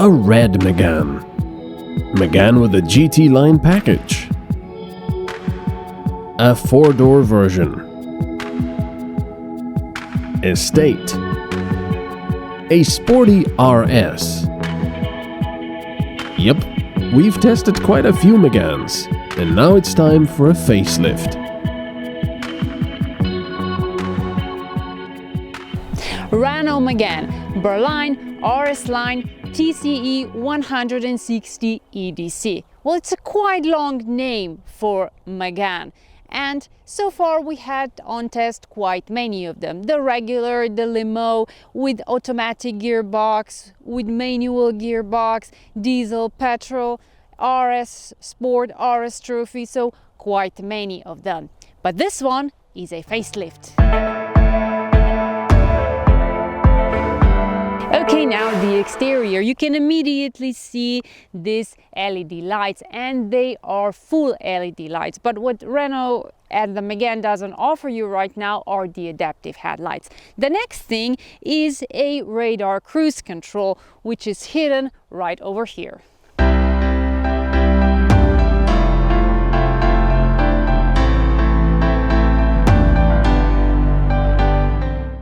A red Megane. Megane with a GT line package. A 4-door version. Estate. A sporty RS. Yep, we've tested quite a few Meganes, and now it's time for a facelift. Renault Megane, Berline, RS line, TCE 160 EDC. Well, it's a quite long name for Megane. And so far we had on test quite many of them. The regular, the limo, with automatic gearbox, with manual gearbox, diesel, petrol, RS Sport, RS Trophy, so quite many of them. But this one is a facelift. Okay, now the exterior. You can immediately see these LED lights, and they are full LED lights. But what Renault and the Megane doesn't offer you right now are the adaptive headlights. The next thing is a radar cruise control, which is hidden right over here.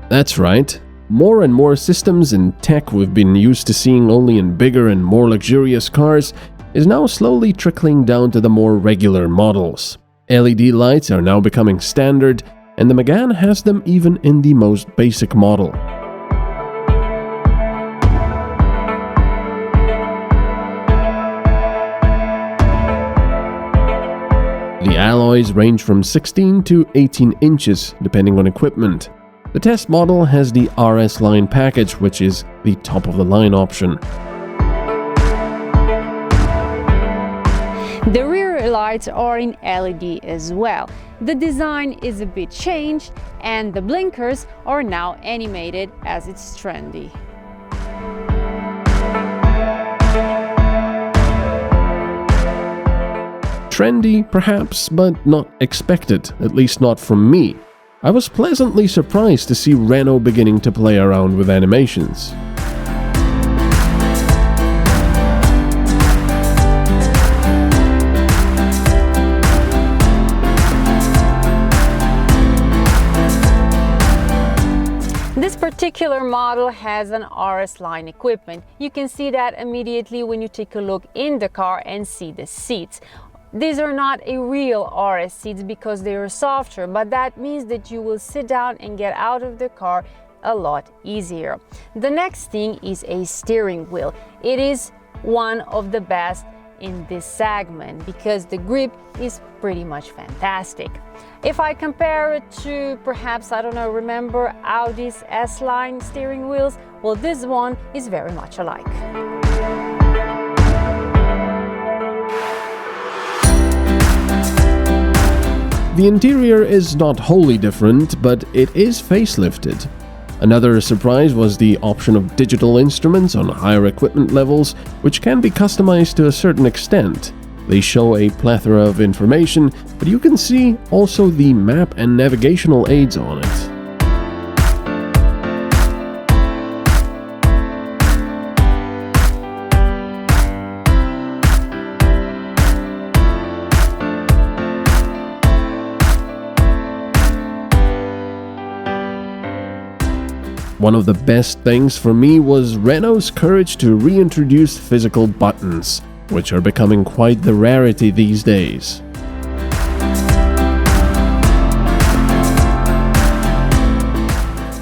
That's right. More and more systems and tech we've been used to seeing only in bigger and more luxurious cars is now slowly trickling down to the more regular models. LED lights are now becoming standard, and the Megane has them even in the most basic model. The alloys range from 16 to 18 inches depending on equipment. The test model has the RS line package, which is the top of the line option. The rear lights are in LED as well. The design is a bit changed, and the blinkers are now animated as it's trendy. Trendy, perhaps, but not expected, at least not from me. I was pleasantly surprised to see Renault beginning to play around with animations. This particular model has an RS line equipment. You can see that immediately when you take a look in the car and see the seats. These are not a real RS seats because they are softer, but that means that you will sit down and get out of the car a lot easier. The next thing is a steering wheel. It is one of the best in this segment because the grip is pretty much fantastic. If I compare it to perhaps, I don't know, remember Audi's S-Line steering wheels? Well, this one is very much alike. The interior is not wholly different, but it is facelifted. Another surprise was the option of digital instruments on higher equipment levels, which can be customized to a certain extent. They show a plethora of information, but you can see also the map and navigational aids on it. One of the best things for me was Renault's courage to reintroduce physical buttons, which are becoming quite the rarity these days.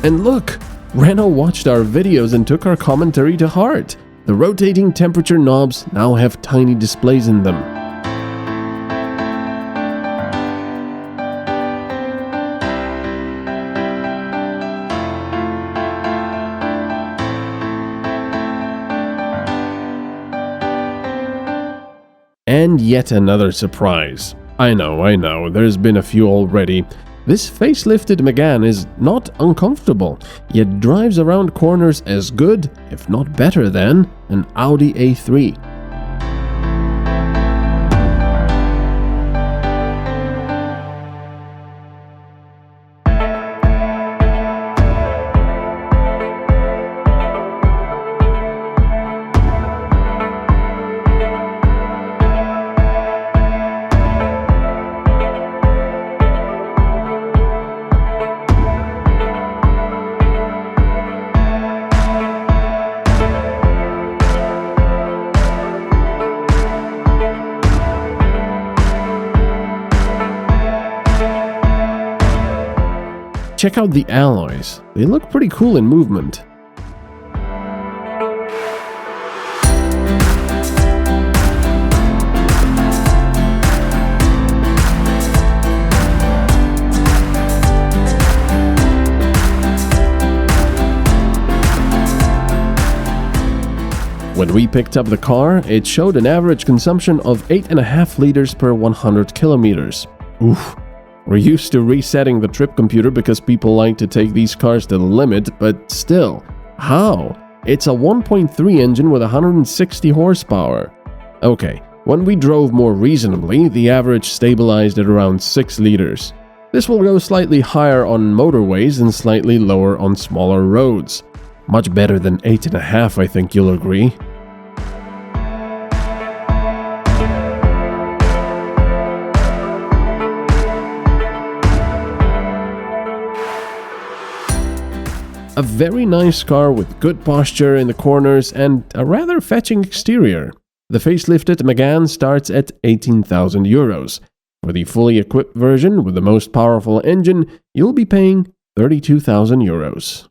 And look, Renault watched our videos and took our commentary to heart. The rotating temperature knobs now have tiny displays in them. And yet another surprise. I know, there's been a few already. This facelifted Megane is not uncomfortable, yet drives around corners as good, if not better than, an Audi A3. check out the alloys. They look pretty cool in movement. When we picked up the car, it showed an average consumption of 8.5 liters per 100 kilometers. Oof. We're used to resetting the trip computer because people like to take these cars to the limit, but still, how? It's a 1.3 engine with 160 horsepower. Okay, when we drove more reasonably, the average stabilized at around 6 liters. This will go slightly higher on motorways and slightly lower on smaller roads. Much better than 8.5, I think you'll agree. A very nice car with good posture in the corners and a rather fetching exterior. The facelifted Megane starts at 18,000 euros. For the fully equipped version with the most powerful engine, you'll be paying 32,000 euros.